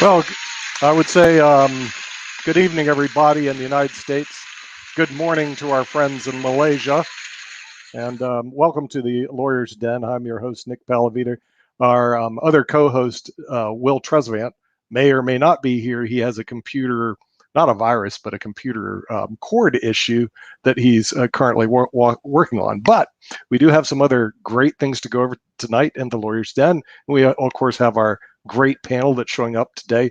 Well, I would say good evening, everybody in the United States. Good morning to our friends in Malaysia. And welcome to the Lawyer's Den. I'm your host, Nick Palavita. Our other co-host, Will Tresvant, may or may not be here. He has a computer, not a virus, but a computer cord issue that he's currently working on. But we do have some other great things to go over tonight in the Lawyer's Den. We, of course, have our great panel that's showing up today.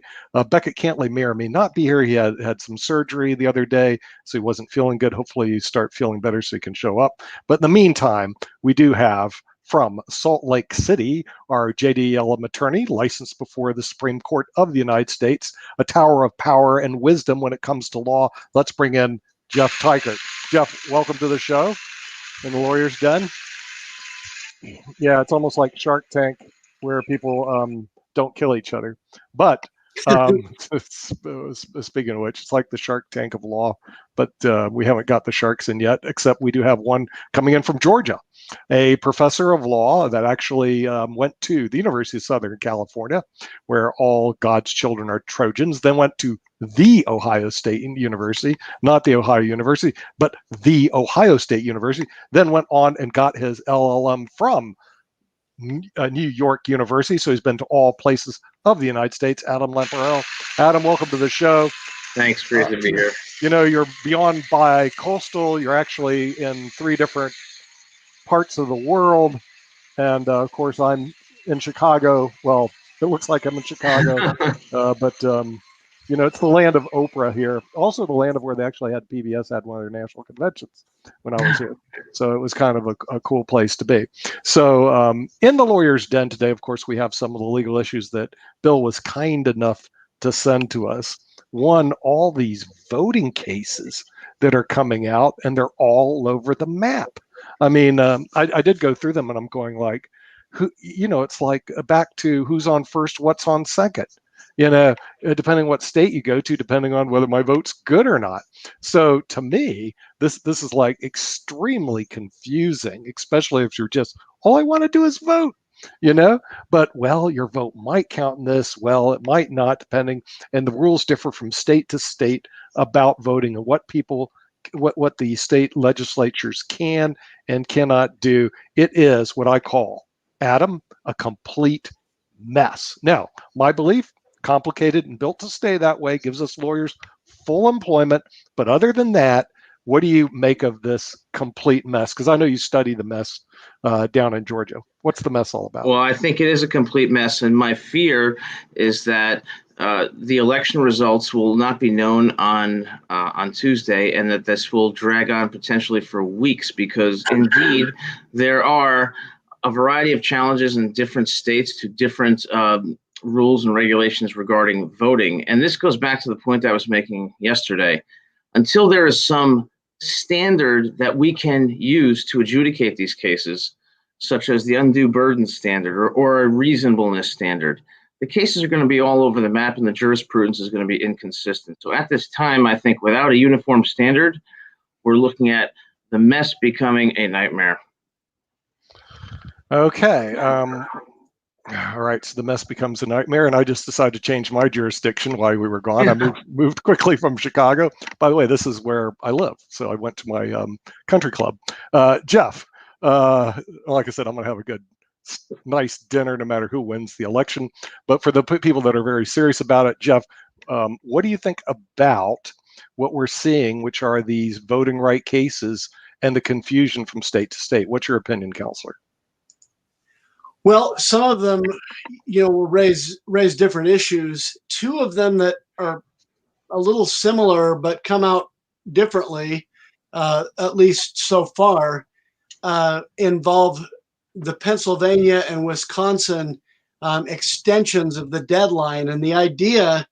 Beckett Cantley may or may not be here. He had some surgery the other day, so he wasn't feeling good. Hopefully you start feeling better so he can show up. But in the meantime, we do have from Salt Lake City, our J.D. Elam attorney, licensed before the Supreme Court of the United States, a tower of power and wisdom when it comes to law. Let's bring in Jeff Teichert. Jeff, welcome to the show in the Lawyer's Den. Yeah, it's almost like Shark Tank where people don't kill each other. But speaking of which, it's like the Shark Tank of law, but we haven't got the sharks in yet, except we do have one coming in from Georgia, a professor of law that actually went to the University of Southern California, where all God's children are Trojans, then went to the Ohio State University, not the Ohio University, but the Ohio State University, then went on and got his LLM from New York University. So he's been to all places of the United States. Adam Lamparello. Adam, welcome to the show. Thanks, great to be here. You know, you're beyond bi-coastal. You're actually in 3 different parts of the world. And of course, I'm in Chicago. Well, it looks like I'm in Chicago, but you know, it's the land of Oprah here. Also, the land of where they actually had PBS had one of their national conventions when I was here. So it was kind of a cool place to be. So in the Lawyer's Den today, of course, we have some of the legal issues that Bill was kind enough to send to us. One, all these voting cases that are coming out, and they're all over the map. I mean, I did go through them, and I'm going like, who, you know, it's like back to who's on first, what's on second. You know, depending what state you go to, depending on whether my vote's good or not. So to me, this is like extremely confusing, especially if you're just, all I want to do is vote, you know, but well, your vote might count in this, well, it might not, depending, and the rules differ from state to state about voting and what people, what the state legislatures can and cannot do. It is what I call, Adam, a complete mess. Now, my belief, complicated and built to stay that way, gives us lawyers full employment. But other than that, what do you make of this complete mess? Because I know you study the mess down in Georgia. What's the mess all about? Well, I think it is a complete mess. And my fear is that the election results will not be known on Tuesday, and that this will drag on potentially for weeks, because indeed there are a variety of challenges in different states to different rules and regulations regarding voting. And this goes back to the point I was making yesterday. Until there is some standard that we can use to adjudicate these cases, such as the undue burden standard or a reasonableness standard, the cases are going to be all over the map, and the jurisprudence is going to be inconsistent. So at this time, I think without a uniform standard, we're looking at the mess becoming a nightmare. Okay. All right, so the mess becomes a nightmare, and I just decided to change my jurisdiction while we were gone. I moved quickly from Chicago. By the way, this is where I live, so I went to my country club. Jeff, like I said, I'm going to have a good, nice dinner no matter who wins the election. But for the people that are very serious about it, Jeff, what do you think about what we're seeing, which are these voting right cases and the confusion from state to state? What's your opinion, counselor? Well, some of them, you know, will raise different issues. 2 of them that are a little similar but come out differently, at least so far, involve the Pennsylvania and Wisconsin extensions of the deadline. And the idea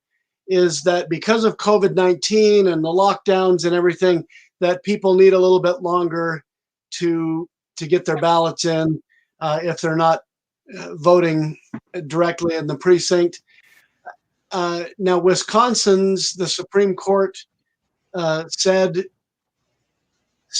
is that because of COVID-19 and the lockdowns and everything, that people need a little bit longer to get their ballots in if they're not voting directly in the precinct. Now, Wisconsin's, the Supreme Court said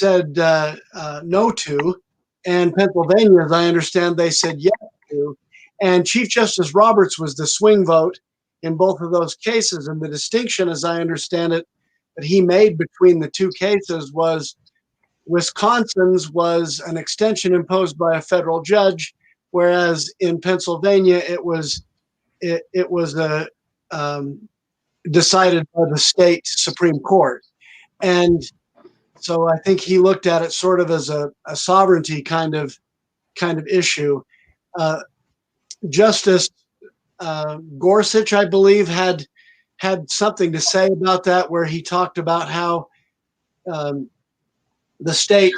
no to, and Pennsylvania, as I understand, they said yes to. And Chief Justice Roberts was the swing vote, in both of those cases. And the distinction, as I understand it, that he made between the two cases was Wisconsin's was an extension imposed by a federal judge, whereas in Pennsylvania it was decided by the state Supreme Court. And so I think he looked at it sort of as a sovereignty kind of issue. Justice Gorsuch, I believe, had something to say about that, where he talked about how the state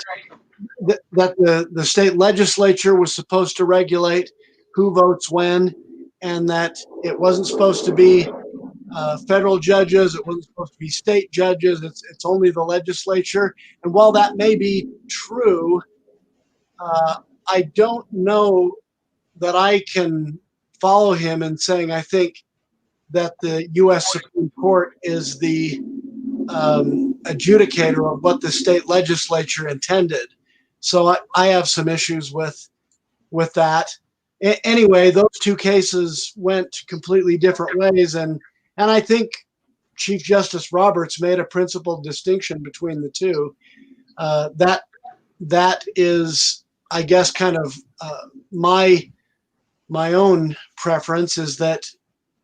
the state legislature was supposed to regulate who votes when, and that it wasn't supposed to be federal judges, it wasn't supposed to be state judges. It's only the legislature. And while that may be true, I don't know that I can follow him in saying I think that the U.S. Supreme Court is the adjudicator of what the state legislature intended. So I have some issues with that. Anyway, those two cases went completely different ways, and I think Chief Justice Roberts made a principled distinction between the two. That is, I guess, kind of my own preference is that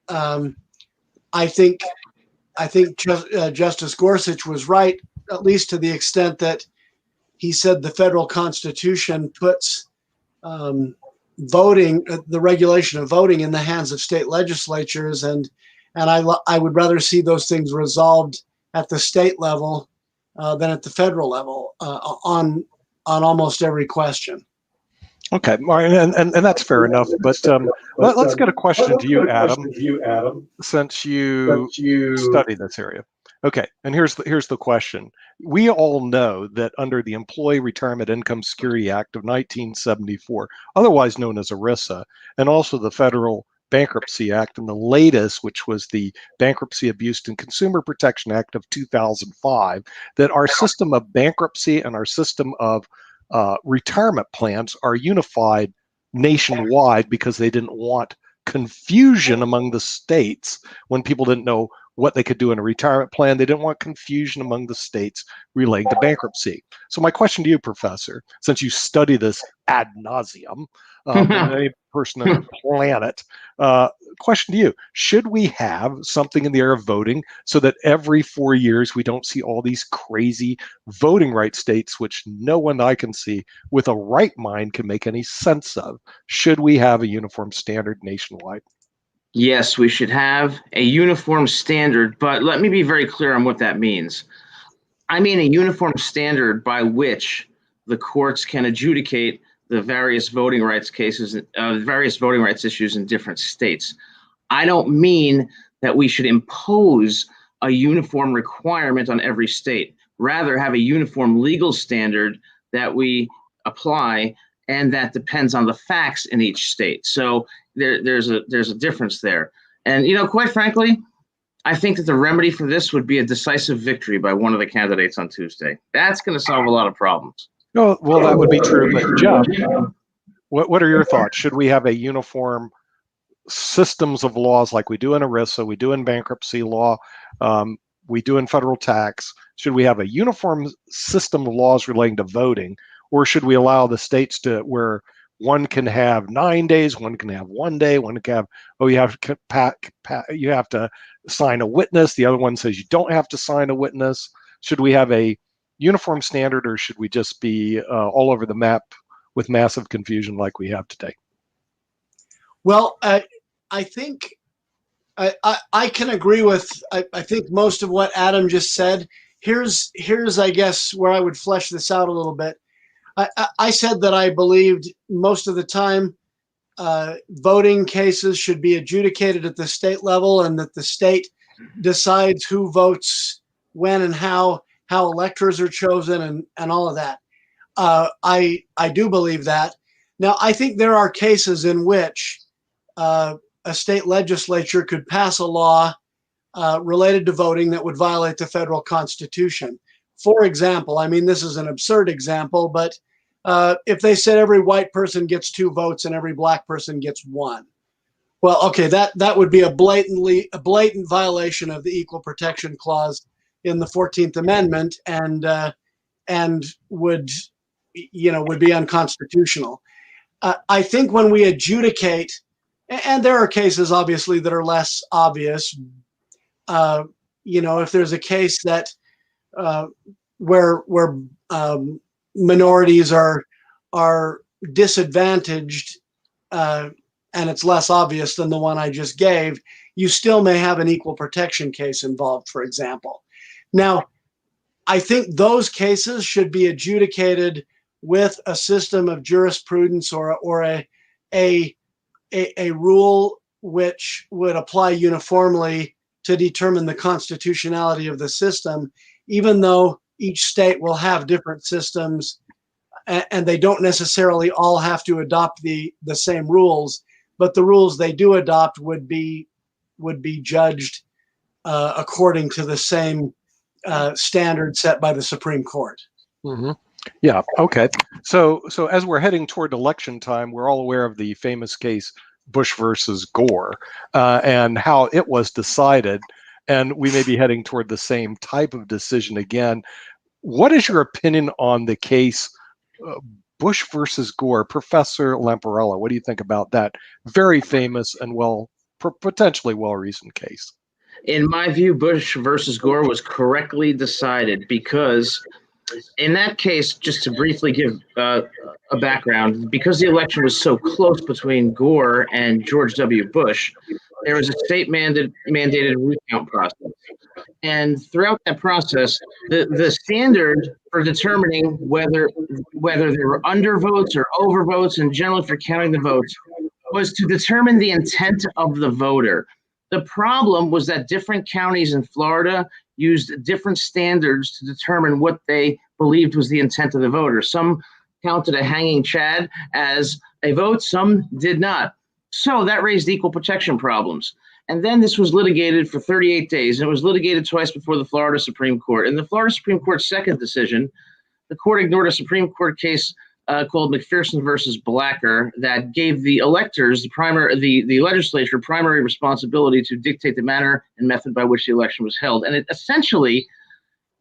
I think Justice Gorsuch was right, at least to the extent that he said the federal Constitution puts voting, the regulation of voting, in the hands of state legislatures, and I would rather see those things resolved at the state level than at the federal level on almost every question. Okay, Marian, and that's fair enough. But let's get a question to you, Adam, since you study this area. Okay, and here's the question. We all know that under the Employee Retirement Income Security Act of 1974, otherwise known as ERISA, and also the Federal Bankruptcy Act, and the latest, which was the Bankruptcy Abuse and Consumer Protection Act of 2005, that our system of bankruptcy and our system of retirement plans are unified nationwide because they didn't want confusion among the states when people didn't know what they could do in a retirement plan. They didn't want confusion among the states relating to bankruptcy. So my question to you, Professor, since you study this ad nauseum, than any person on the planet, question to you, should we have something in the area of voting so that every 4 years we don't see all these crazy voting rights states, which no one I can see with a right mind can make any sense of? Should we have a uniform standard nationwide? Yes, we should have a uniform standard, but let me be very clear on what that means. I mean a uniform standard by which the courts can adjudicate the various voting rights cases, various voting rights issues in different states. I don't mean that we should impose a uniform requirement on every state. Rather, have a uniform legal standard that we apply, and that depends on the facts in each state. So there's a difference there. And, quite frankly, I think that the remedy for this would be a decisive victory by one of the candidates on Tuesday. That's going to solve a lot of problems. No, well, that would be true. But Jeff, what are your thoughts? Should we have a uniform systems of laws like we do in ERISA, we do in bankruptcy law, we do in federal tax? Should we have a uniform system of laws relating to voting, or should we allow the states to where one can have 9 days, one can have 1 day, one can have, you have to sign a witness, the other one says you don't have to sign a witness? Should we have a uniform standard, or should we just be all over the map with massive confusion like we have today? Well, I think I can agree with I think most of what Adam just said. Here's I guess where I would flesh this out a little bit. I said that I believed most of the time voting cases should be adjudicated at the state level, and that the state decides who votes when and how electors are chosen and all of that. I do believe that. Now, I think there are cases in which a state legislature could pass a law related to voting that would violate the federal Constitution. For example, I mean, this is an absurd example, but if they said every white person gets 2 votes and every black person gets 1, Well, okay, that would be a blatant violation of the Equal Protection Clause in the 14th Amendment, and would would be unconstitutional. I think when we adjudicate, and there are cases obviously that are less obvious. If there's a case that uh, where minorities are disadvantaged, and it's less obvious than the one I just gave, you still may have an equal protection case involved, for example. Now, I think those cases should be adjudicated with a system of jurisprudence or a rule which would apply uniformly to determine the constitutionality of the system, even though each state will have different systems and they don't necessarily all have to adopt the same rules, but the rules they do adopt would be judged according to the same standard set by the Supreme Court. Mm-hmm. Yeah. Okay. So as we're heading toward election time, we're all aware of the famous case Bush versus Gore, and how it was decided, and we may be heading toward the same type of decision again. What is your opinion on the case Bush versus Gore, Professor Lamparello? What do you think about that very famous and potentially well-reasoned case? In my view, Bush versus Gore was correctly decided because in that case, just to briefly give a background, because the election was so close between Gore and George W. Bush, there was a state mandated recount process. And throughout that process, the standard for determining whether there were undervotes or overvotes, and generally for counting the votes, was to determine the intent of the voter. The problem was that different counties in Florida used different standards to determine what they believed was the intent of the voter. Some counted a hanging chad as a vote, some did not. So that raised equal protection problems. And then this was litigated for 38 days, and it was litigated twice before the Florida Supreme Court. In the Florida Supreme Court's second decision, the court ignored a Supreme Court case called McPherson versus Blacker that gave the electors, the legislature, primary responsibility to dictate the manner and method by which the election was held. And it essentially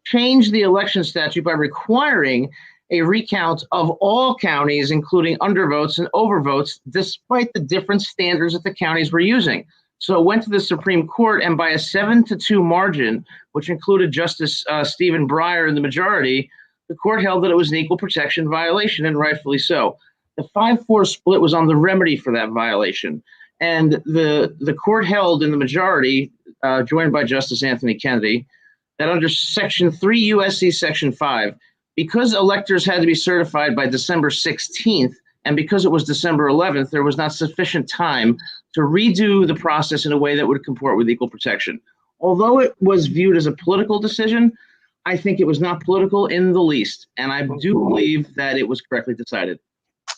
changed the election statute by requiring a recount of all counties, including undervotes and overvotes, despite the different standards that the counties were using. So it went to the Supreme Court, and by a 7-2 margin, which included Justice Stephen Breyer in the majority, the court held that it was an equal protection violation, and rightfully so. The 5-4 split was on the remedy for that violation. And the court held in the majority, joined by Justice Anthony Kennedy, that under Section 3 U.S.C. Section 5, because electors had to be certified by December 16th, and because it was December 11th, there was not sufficient time to redo the process in a way that would comport with equal protection. Although it was viewed as a political decision, I think it was not political in the least, and I do believe that it was correctly decided.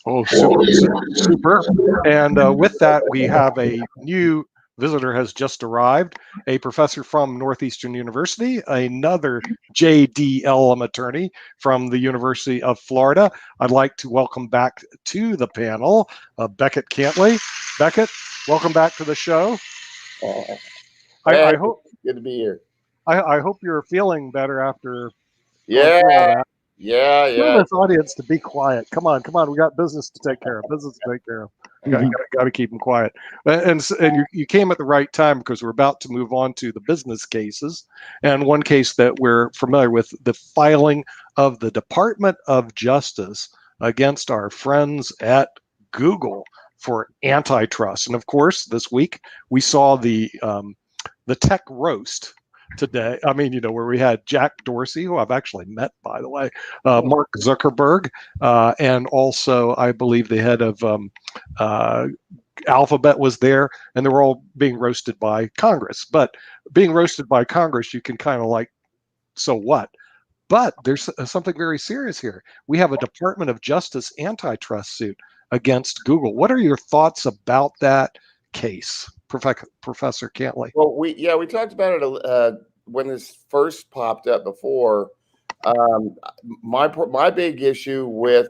Oh, super. And with that, we have a new visitor has just arrived, a professor from Northeastern University, another JDLM attorney from the University of Florida. I'd like to welcome back to the panel, Beckett Cantley. Beckett, welcome back to the show. I hope good to be here. I hope you're feeling better after. Yeah. Tell this audience to be quiet. Come on. We got business to take care of. Got to keep them quiet. And you came at the right time, because we're about to move on to the business cases. And one case that we're familiar with, the filing of the Department of Justice against our friends at Google for antitrust. And of course, this week we saw the tech roast today. I mean, where we had Jack Dorsey, who I've actually met, by the way, Mark Zuckerberg, and also I believe the head of Alphabet was there, and they were all being roasted by Congress. But being roasted by Congress, you can kind of like, so what? But there's something very serious here. We have a Department of Justice antitrust suit against Google. What are your thoughts about that case, Professor Cantley? Well, we talked about it when this first popped up before. My big issue with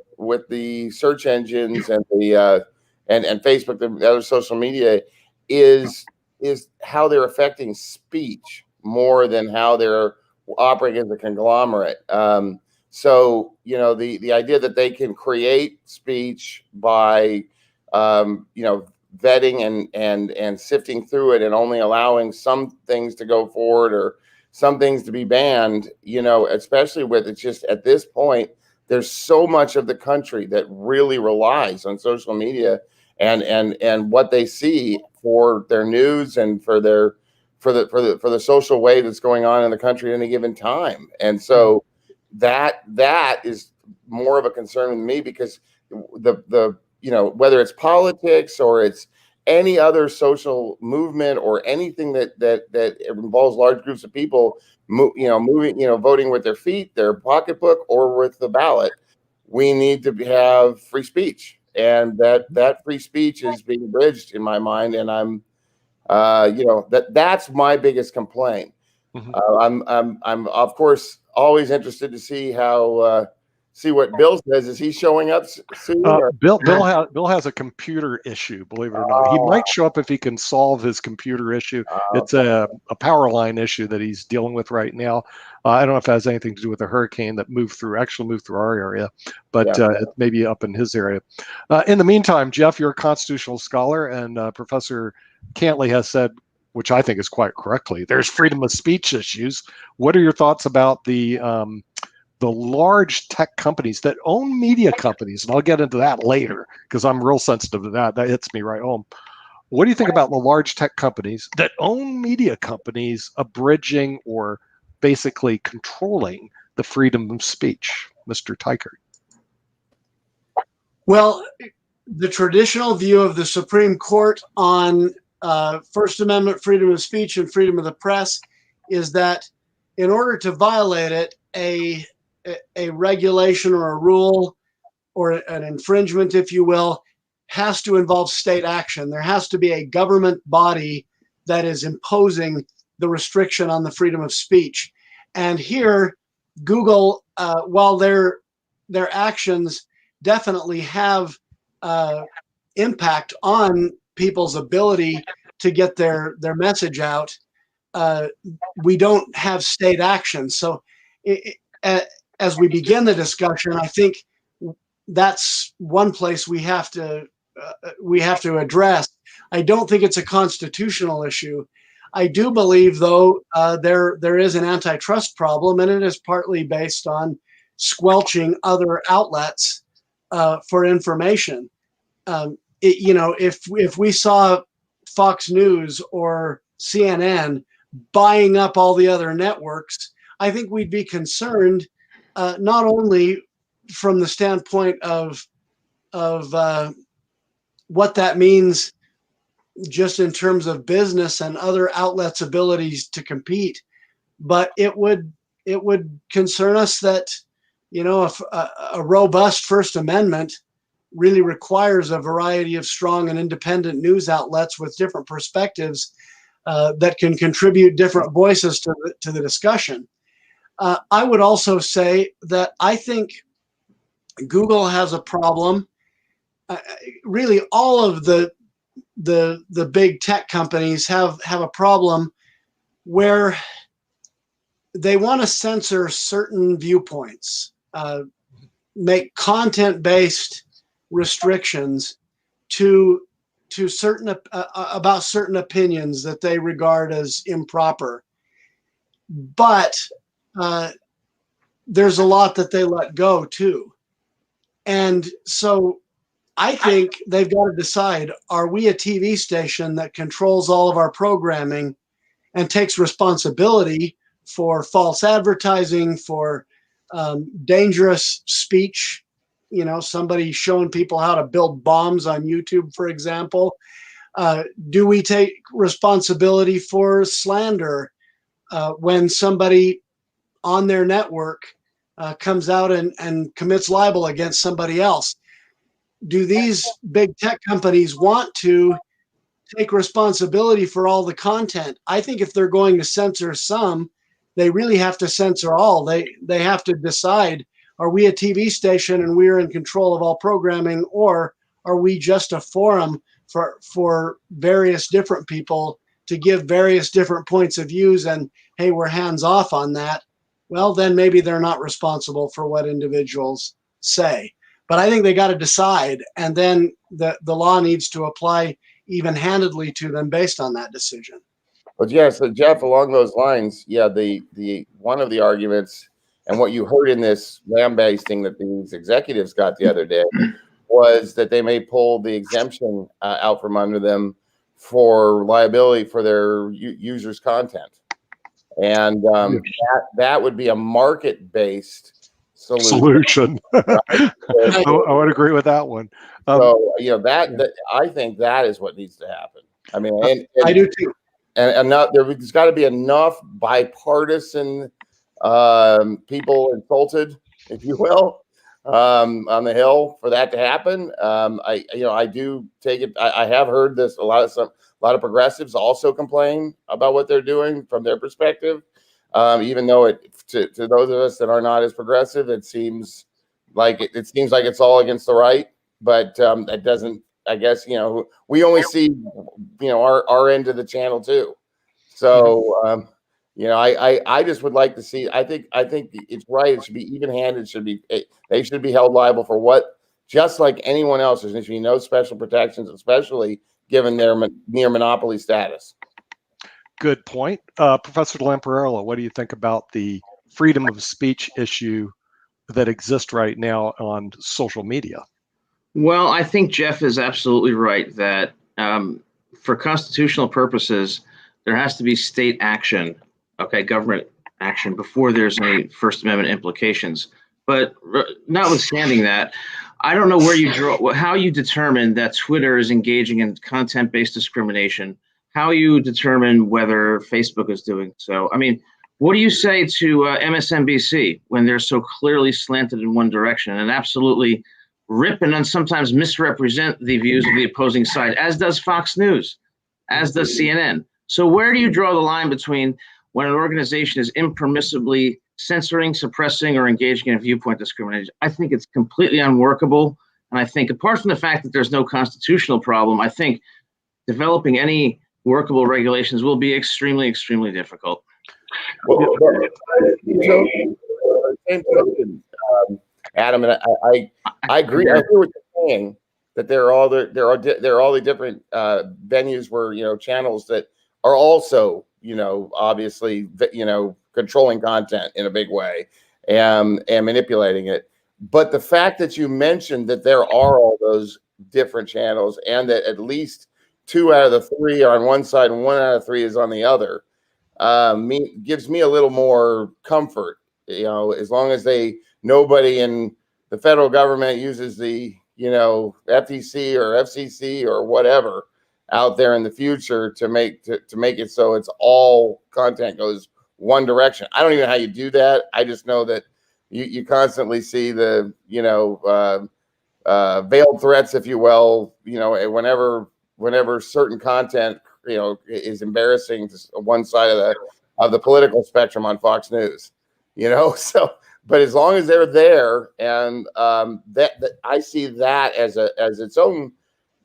the search engines and the and Facebook, the other social media, is how they're affecting speech more than how they're operating as a conglomerate. So, you know, the idea that they can create speech by, you know, vetting and sifting through it and only allowing some things to go forward or some things to be banned, you know, especially with it's just at this point, there's so much of the country that really relies on social media and what they see for their news and for the social wave that's going on in the country at any given time. And so that is more of a concern with me, because the you know, whether it's politics or it's any other social movement or anything that involves large groups of people, moving, you know, voting with their feet, their pocketbook, or with the ballot, we need to have free speech, and that free speech is being bridged in my mind, and I'm you know, that's my biggest complaint. Mhm. I'm of course always interested to see how see what Bill says. Is he showing up soon? Or? Bill has a computer issue. Believe it or not, he Oh, might show up if he can solve his computer issue. It's okay. a power line issue that he's dealing with right now. I don't know if it has anything to do with the hurricane that moved through our area, but Yeah. it may be up in his area. In the meantime, Jeff, you're a constitutional scholar, and Professor Cantley has said, which I think is quite correctly, there's freedom of speech issues. What are your thoughts about the large tech companies that own media companies? And I'll get into that later because I'm real sensitive to that. That hits me right home. What do you think about the large tech companies that own media companies abridging or basically controlling the freedom of speech, Mr. Tykert? Well, the traditional view of the Supreme Court on First Amendment freedom of speech and freedom of the press is that in order to violate it, a regulation or a rule or an infringement, if you will, has to involve state action. There has to be a government body that is imposing the restriction on the freedom of speech. And here, Google, while their actions definitely have impact on people's ability to get their message out, we don't have state action. So, as we begin the discussion, I think that's one place we have to address. I don't think it's a constitutional issue. I do believe, though, there is an antitrust problem, and it is partly based on squelching other outlets for information. You know, if we saw Fox News or CNN buying up all the other networks, I think we'd be concerned, not only from the standpoint of what that means just in terms of business and other outlets' abilities to compete, but it would concern us that, you know, if a robust First Amendment really requires a variety of strong and independent news outlets with different perspectives that can contribute different voices to the discussion. I would also say that I think Google has a problem. Really, all of the big tech companies have a problem where they want to censor certain viewpoints, make content-based restrictions to certain about certain opinions that they regard as improper. But there's a lot that they let go too, and so I think they've got to decide: are we a TV station that controls all of our programming and takes responsibility for false advertising, for dangerous speech? You know, somebody showing people how to build bombs on YouTube, for example. Do we take responsibility for slander when somebody on their network comes out and commits libel against somebody else? Do these big tech companies want to take responsibility for all the content? I think if they're going to censor some, they really have to censor all. They have to decide: are we a TV station and we're in control of all programming, or are we just a forum for various different people to give various different points of views, and hey, we're hands off on that, well, then maybe they're not responsible for what individuals say. But I think they got to decide, and then the law needs to apply even-handedly to them based on that decision. But yeah, so Jeff, along those lines, yeah, the one of the arguments and what you heard in this lambasting that these executives got the other day was that they may pull the exemption out from under them for liability for their users' content, and that would be a market-based solution. I would agree with that one. So that I think that is what needs to happen. I mean, and I do too. And there's got to be enough bipartisan people insulted, if you will, on the Hill for that to happen. I do take it. I have heard this. A lot of progressives also complain about what they're doing from their perspective. Even though to those of us that are not as progressive, it seems like it's all against the right. But that doesn't. I guess we only see our end of the channel too. So I just would like to see. I think it's right. It should be even-handed. They should be held liable for what, just like anyone else. There should be no special protections, especially given their near monopoly status. Good point, Professor Lamparello. What do you think about the freedom of speech issue that exists right now on social media? Well, I think Jeff is absolutely right that for constitutional purposes, there has to be state action, government action, before there's any First Amendment implications. But notwithstanding that, I don't know how you determine that Twitter is engaging in content-based discrimination, how you determine whether Facebook is doing so. I mean, what do you say to MSNBC when they're so clearly slanted in one direction and absolutely rip and sometimes misrepresent the views of the opposing side, as does Fox News, as does CNN? So where do you draw the line between when an organization is impermissibly censoring, suppressing, or engaging in viewpoint discrimination? I think it's completely unworkable. And I think, apart from the fact that there's no constitutional problem, I think developing any workable regulations will be extremely, extremely difficult. Well, same token, Adam, and I agree. I agree with you saying that there are all the different venues where channels that are also obviously controlling content in a big way and manipulating it. But the fact that you mentioned that there are all those different channels and that at least 2 out of the 3 are on one side and 1 out of 3 is on the other, gives me a little more comfort. As long as nobody in the federal government uses the FTC or FCC or whatever out there in the future to make it so it's all content goes one direction. I don't even know how you do that. I just know that you constantly see the veiled threats, if you will. Whenever certain content is embarrassing to one side of the political spectrum on Fox News. So, but as long as they're there, and that I see that as its own,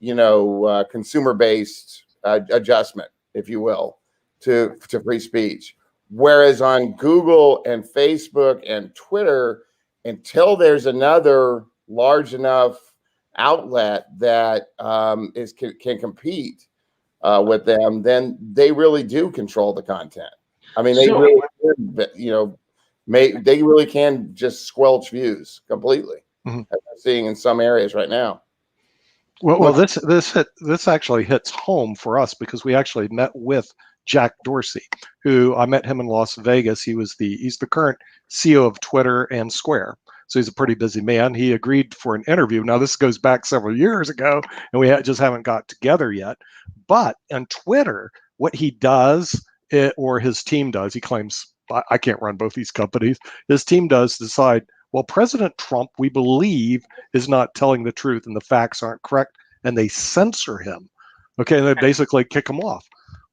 consumer-based adjustment, if you will, to free speech. Whereas on Google and Facebook and Twitter, until there's another large enough outlet that can compete with them, then they really do control the content. I mean, they really can just squelch views completely, as we're seeing in some areas right now. Well, this actually hits home for us because we actually met with Jack Dorsey, who I met him in Las Vegas. He's the current CEO of Twitter and Square. So he's a pretty busy man. He agreed for an interview. Now, this goes back several years ago, and we just haven't got together yet. But on Twitter, what he does, or his team does, he claims, I can't run both these companies, his team does decide, well, President Trump, we believe, is not telling the truth and the facts aren't correct, and they censor him. Okay, and they basically kick him off.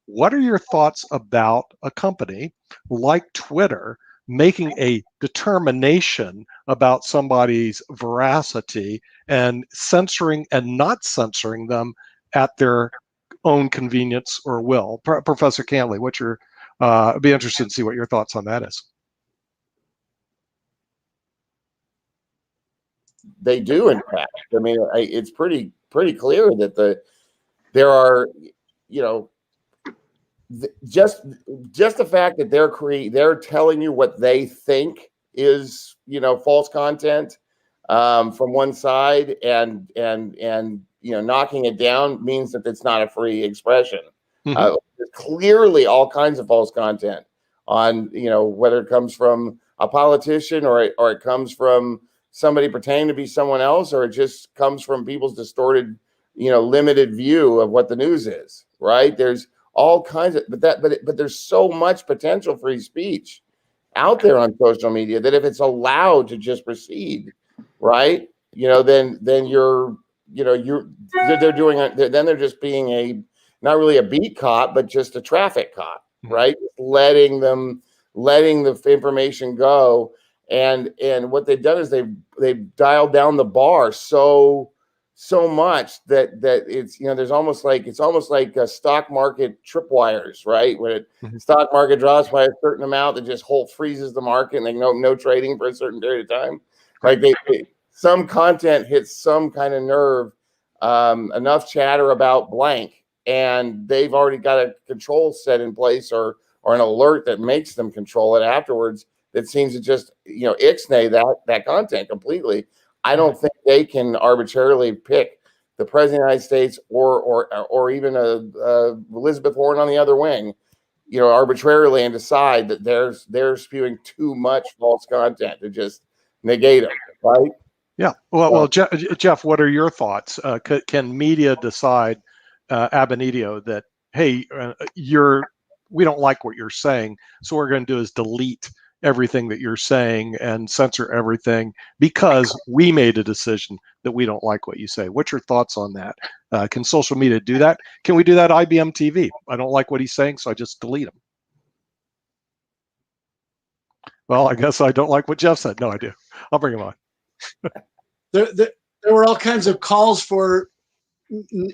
What are your thoughts about a company like Twitter making a determination about somebody's veracity and censoring and not censoring them at their own convenience or will. Professor Cantley, what's your? I'd be interested to see what your thoughts on that is. They do, in fact. I mean, it's pretty clear that there are, you know, just the fact that they're telling you what they think is, you know, false content from one side, and you know, knocking it down means that it's not a free expression. Mm-hmm. There's clearly all kinds of false content on, you know, whether it comes from a politician or it comes from somebody pretending to be someone else, or it just comes from people's distorted, you know, limited view of what the news is. Right? There's all kinds of, but there's so much potential free speech out there on social media that if it's allowed to just proceed, right, you know, then you're, you know, they're doing it, then they're just being a, not really a beat cop, but just a traffic cop, right? Letting the information go, and what they've done is they've dialed down the bar so much that it's, you know, there's almost like, it's almost like a stock market tripwires, right? When it stock market drops by a certain amount, that just freezes the market, and they no trading for a certain period of time. Like some content hits some kind of nerve, enough chatter about blank, and they've already got a control set in place, or an alert that makes them control it afterwards, that seems to just, you know, ixnay that content completely. I don't think they can arbitrarily pick the president of the United States or even Elizabeth Warren on the other wing, you know, arbitrarily, and decide that they're spewing too much false content to just negate them, right? Yeah. Well, Jeff, what are your thoughts? Can media decide ab initio that, hey, we don't like what you're saying, so what we're going to do is delete everything that you're saying and censor everything because we made a decision that we don't like what you say? What's your thoughts on that? Can social media do that? Can we do that IBM TV? I don't like what he's saying, so I just delete him. Well, I guess I don't like what Jeff said. No, I do. I'll bring him on. There were all kinds of calls for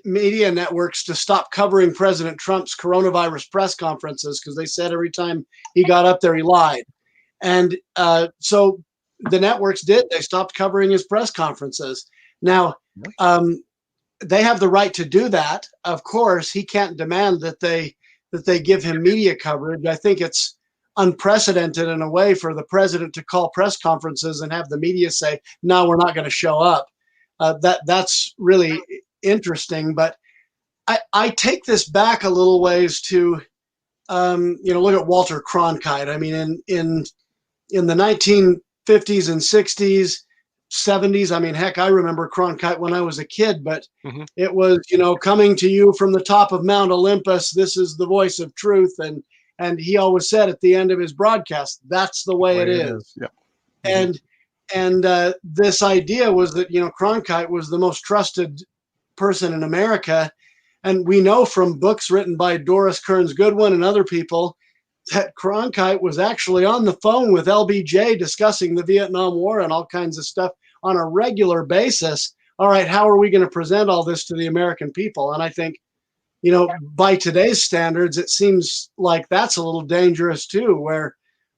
media networks to stop covering President Trump's coronavirus press conferences because they said every time he got up there, he lied. And so the networks did. They stopped covering his press conferences. Now, they have the right to do that. Of course, he can't demand that they give him media coverage. I think it's unprecedented in a way for the president to call press conferences and have the media say, "No, we're not going to show up." That's really interesting. But I take this back a little ways to, you know, look at Walter Cronkite. I mean, in the 1950s and 60s, 70s. I mean, heck, I remember Cronkite when I was a kid, but it was, you know, coming to you from the top of Mount Olympus, this is the voice of truth. And he always said at the end of his broadcast, that's the way it is. Yep. And this idea was that, you know, Cronkite was the most trusted person in America. And we know from books written by Doris Kearns Goodwin and other people that Cronkite was actually on the phone with LBJ discussing the Vietnam War and all kinds of stuff on a regular basis. All right, how are we going to present all this to the American people? And I think, you know, by today's standards, it seems like that's a little dangerous too,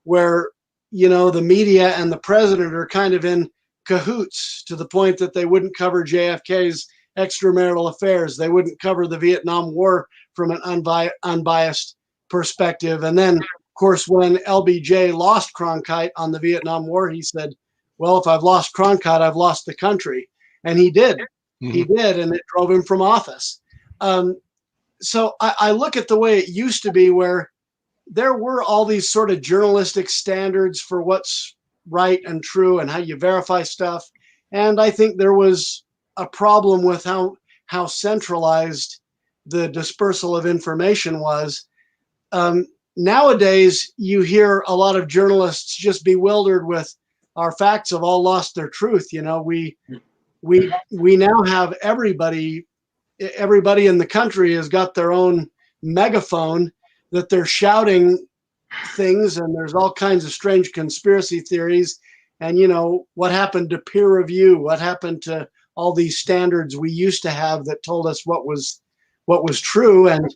where you know, the media and the president are kind of in cahoots to the point that they wouldn't cover JFK's extramarital affairs. They wouldn't cover the Vietnam War from an unbiased perspective. And then, of course, when LBJ lost Cronkite on the Vietnam War, he said, well, if I've lost Cronkite, I've lost the country. And he did. He did, and it drove him from office. So I look at the way it used to be, where there were all these sort of journalistic standards for what's right and true and how you verify stuff. And I think there was a problem with how centralized the dispersal of information was. Nowadays, you hear a lot of journalists just bewildered with our facts have all lost their truth. You know, we now have everybody in the country has got their own megaphone that they're shouting things, and there's all kinds of strange conspiracy theories. And, you know, what happened to peer review? What happened to all these standards we used to have that told us what was what was true. And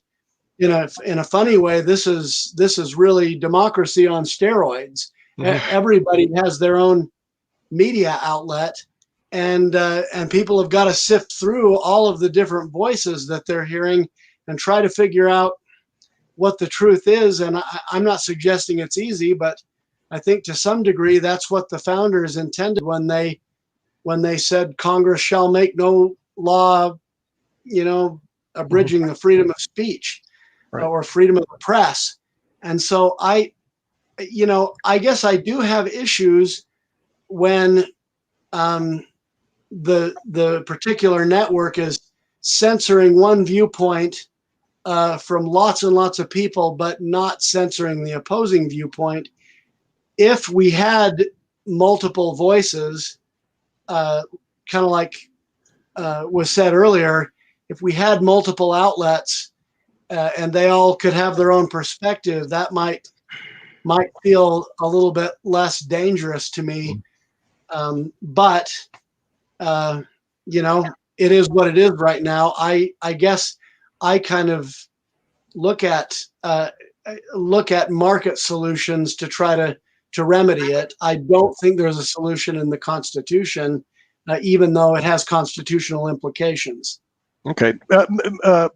in a funny way, this is really democracy on steroids. Everybody has their own media outlet, and people have got to sift through all of the different voices that they're hearing and try to figure out what the truth is. And I'm not suggesting it's easy, but I think to some degree that's what the founders intended when they said Congress shall make no law, abridging the freedom of speech, Right. or freedom of the press. And so I guess I do have issues when the particular network is censoring one viewpoint from lots and lots of people, but not censoring the opposing viewpoint. If we had multiple voices, kind of like was said earlier, if we had multiple outlets and they all could have their own perspective, that might feel a little bit less dangerous to me. But it is what it is right now. I guess I kind of look at market solutions to try to remedy it. I don't think there's a solution in the Constitution, even though it has constitutional implications. Okay.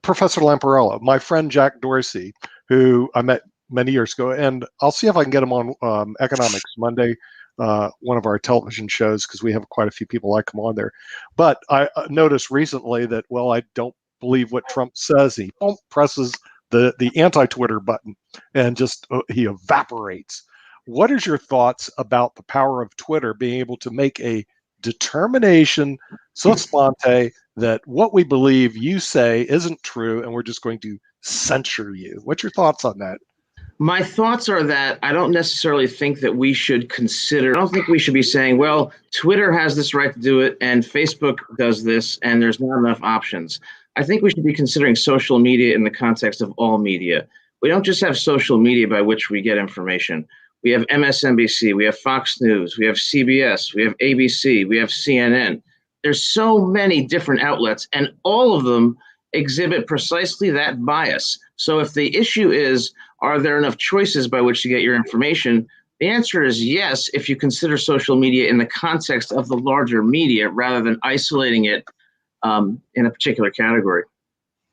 Professor Lamparello, my friend Jack Dorsey, who I met many years ago, and I'll see if I can get him on Economics Monday, one of our television shows, because we have quite a few people like him on there. But I noticed recently that, well, I don't believe what Trump says. He presses the anti-Twitter button and just he evaporates. What is your thoughts about the power of Twitter being able to make a determination, so sponte, that what we believe you say isn't true and we're just going to censure you? What's your thoughts on that? My thoughts are that I don't necessarily think that we should consider, I don't think we should be saying, well, Twitter has this right to do it and Facebook does this and there's not enough options. I think we should be considering social media in the context of all media. We don't just have social media by which we get information. We have MSNBC, we have Fox News, we have CBS, we have ABC, we have CNN. There's so many different outlets, and all of them exhibit precisely that bias. So if the issue is, are there enough choices by which to get your information? The answer is yes, if you consider social media in the context of the larger media rather than isolating it in a particular category.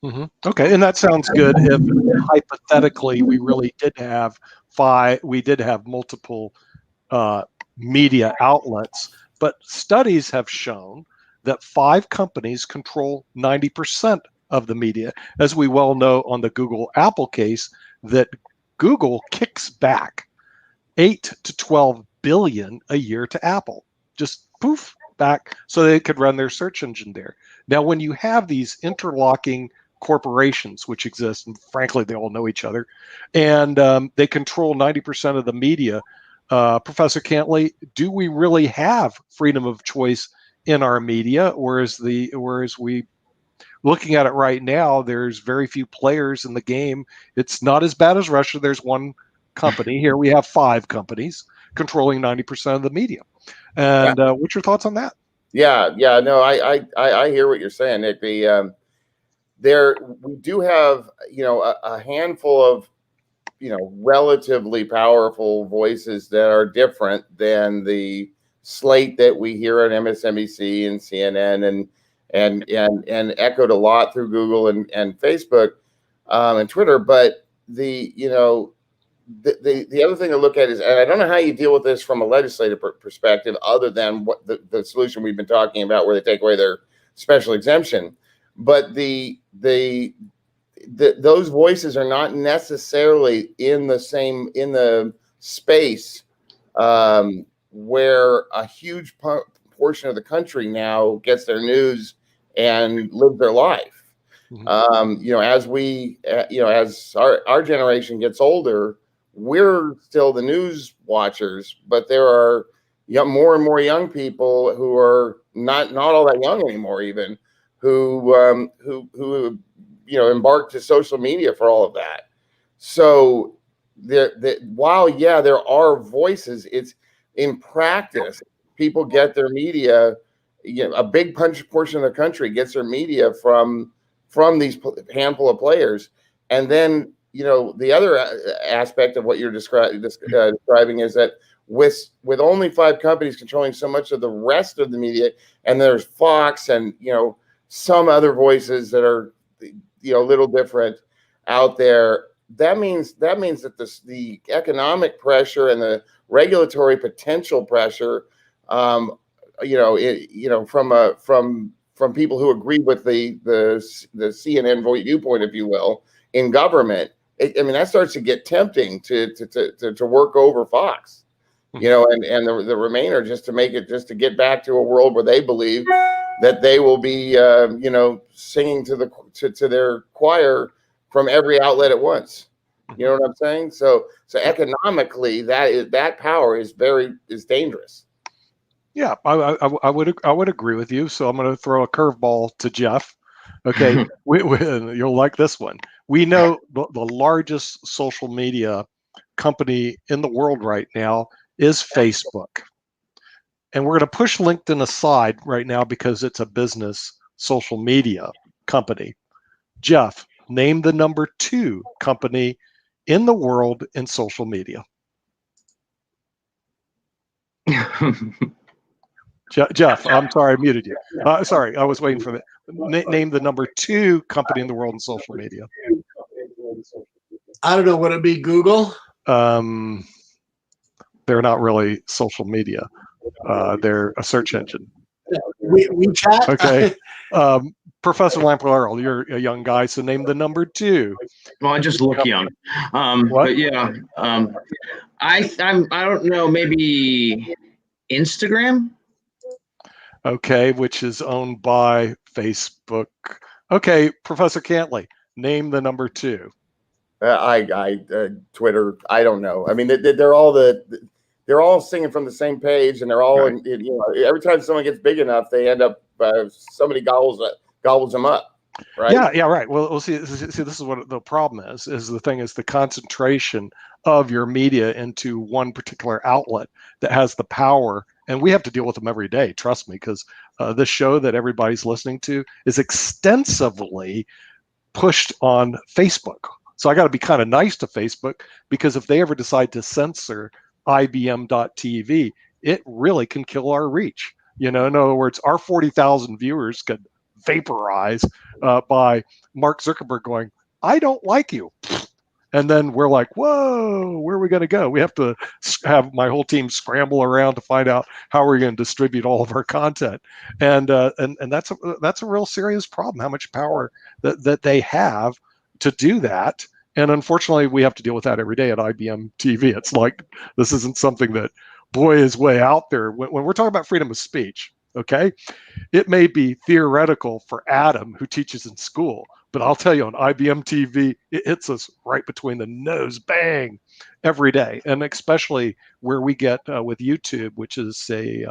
Mm-hmm. Okay, and that sounds good if hypothetically we really did have multiple media outlets, but studies have shown that 5 companies control 90% of the media. As we well know on the Google Apple case, that Google kicks back 8 to 12 billion a year to Apple, just poof back, so they could run their search engine there. Now, when you have these interlocking corporations which exist, and frankly they all know each other, and they control 90% of the media, Professor Cantley, do we really have freedom of choice in our media, or is we looking at it right now, there's very few players in the game? It's not as bad as Russia. There's one company. Here we have 5 companies controlling 90% of the media. And what's your thoughts on that? Yeah, no, I hear what you're saying, Nick. We do have, a handful of, relatively powerful voices that are different than the slate that we hear on MSNBC and CNN and echoed a lot through Google and Facebook and Twitter. But the other thing to look at is, and I don't know how you deal with this from a legislative perspective, other than what the solution we've been talking about, where they take away their special exemption. But those voices are not necessarily in the space where a huge portion of the country now gets their news and live their life. Mm-hmm. As our generation gets older, we're still the news watchers, but there are more and more young people who are not all that young anymore, even who embark to social media for all of that. So while there are voices, it's in practice, people get their media, a big portion of the country gets their media from from these handful of players. And then, the other aspect of what you're describing is that with only 5 companies controlling so much of the rest of the media, and there's Fox and some other voices that are a little different out there. That means that the economic pressure and the regulatory potential pressure, from people who agree with the CNN viewpoint, if you will, in government. That starts to get tempting to work over Fox, and the remainder just to get back to a world where they believe that they will be, singing to their choir from every outlet at once. You know what I'm saying? So economically, that power is dangerous. Yeah, I would agree with you. So I'm going to throw a curveball to Jeff. Okay, you'll like this one. We know the largest social media company in the world right now is Facebook. And we're going to push LinkedIn aside right now because it's a business social media company. Jeff, name the number 2 company in the world in social media. Jeff, I'm sorry, I muted you. Sorry, I was waiting for that. Name the number 2 company in the world in social media. I don't know. Would it be Google? They're not really social media. They're a search engine. WeChat? Okay. Professor Lamparello, you're a young guy, so name the number 2. Well, I just look young. But yeah, I don't know, maybe Instagram. Okay, which is owned by Facebook. Okay, Professor Cantley, name the number 2. Twitter. I don't know. They're all singing from the same page, and they're all right. Every time someone gets big enough, they end up somebody gobbles them up. Right? Yeah, right. Well, see, this is what the problem is the concentration of your media into one particular outlet that has the power, and we have to deal with them every day. Trust me, because this show that everybody's listening to is extensively pushed on Facebook. So I got to be kind of nice to Facebook, because if they ever decide to censor IBM.TV, it really can kill our reach. In other words, our 40,000 viewers could vaporize by Mark Zuckerberg going, "I don't like you." And then we're like, whoa, where are we going to go? We have to have my whole team scramble around to find out how we're going to distribute all of our content. And that's a real serious problem, how much power that they have to do that. And unfortunately, we have to deal with that every day at IBM TV. It's like, this isn't something that, boy, is way out there. When we're talking about freedom of speech, okay, it may be theoretical for Adam, who teaches in school, but I'll tell you, on IBM TV, it hits us right between the nose, bang, every day. And especially where we get with YouTube, which is a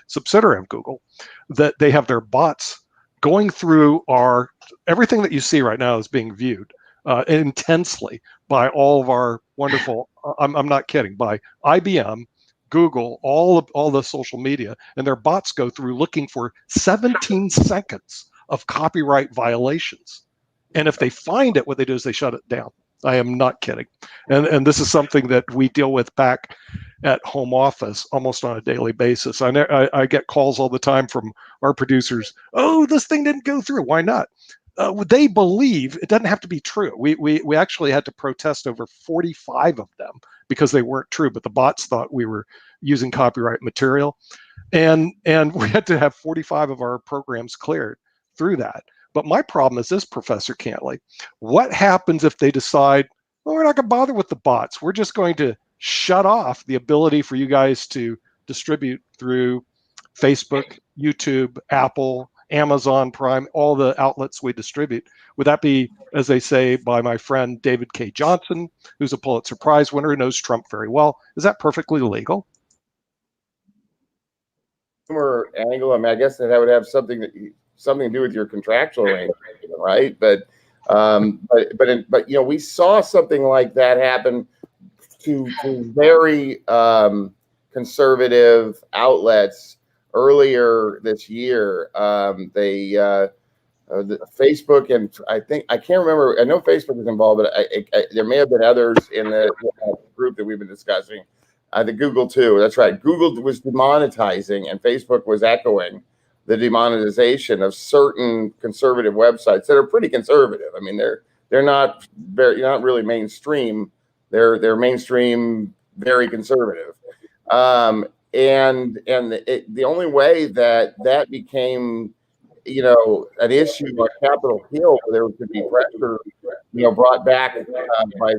subsidiary of Google, that they have their bots going through everything that you see right now is being viewed intensely by all of our wonderful, I'm not kidding, by IBM, Google, all the social media, and their bots go through looking for 17 seconds of copyright violations. And if they find it, what they do is they shut it down. I am not kidding. And this is something that we deal with back at home office almost on a daily basis. I get calls all the time from our producers. Oh, this thing didn't go through. Why not? They believe it doesn't have to be true. We actually had to protest over 45 of them because they weren't true, but the bots thought we were using copyright material. And we had to have 45 of our programs cleared through that. But my problem is this, Professor Cantley. What happens if they decide, well, we're not going to bother with the bots. We're just going to shut off the ability for you guys to distribute through Facebook, YouTube, Apple, Amazon Prime, all the outlets we distribute. Would that be, as they say by my friend David K. Johnson, who's a Pulitzer Prize winner, who knows Trump very well, is that perfectly legal? Angle. I guess that would have something to do with your contractual arrangement, right? But we saw something like that happen to very conservative outlets earlier this year. Facebook, and I can't remember. I know Facebook was involved, but there may have been others in the group that we've been discussing. The Google too. That's right. Google was demonetizing, and Facebook was echoing the demonetization of certain conservative websites that are pretty conservative. I mean, they're not really mainstream. They're mainstream, very conservative. The only way that became, an issue on Capitol Hill, where there could be pressure, brought back by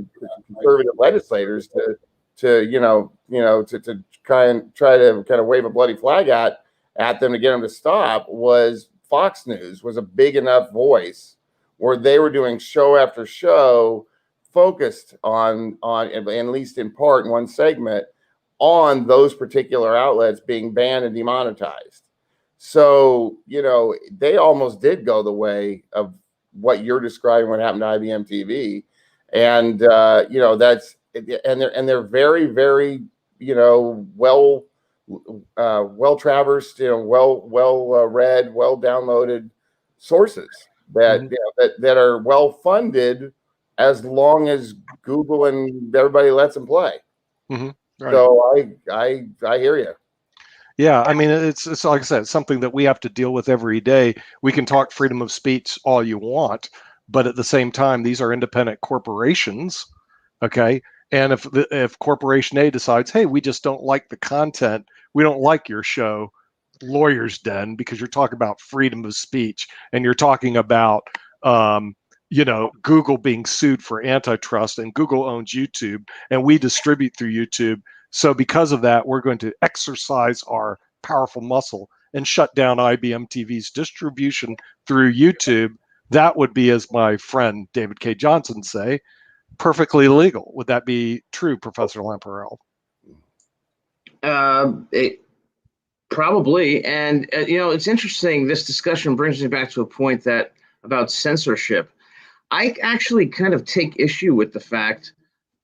conservative legislators to try to kind of wave a bloody flag at them to get them to stop, was Fox News was a big enough voice where they were doing show after show focused on at least in part in one segment on those particular outlets being banned and demonetized. So, they almost did go the way of what you're describing, what happened to IBM TV. And, they're very, very, well traversed, well read, well downloaded sources that are well funded, as long as Google and everybody lets them play. Mm-hmm. Right. So I hear you. Yeah, I mean, it's like I said, it's something that we have to deal with every day. We can talk freedom of speech all you want, but at the same time, these are independent corporations, okay? And if Corporation A decides, hey, we just don't like the content, we don't like your show, lawyer's den, because you're talking about freedom of speech, and you're talking about Google being sued for antitrust, and Google owns YouTube, and we distribute through YouTube. So because of that, we're going to exercise our powerful muscle and shut down IBM TV's distribution through YouTube. That would be, as my friend David K. Johnson say, perfectly legal. Would that be true, Professor Lamparello? Probably. And, it's interesting. This discussion brings me back to a point about censorship. I actually kind of take issue with the fact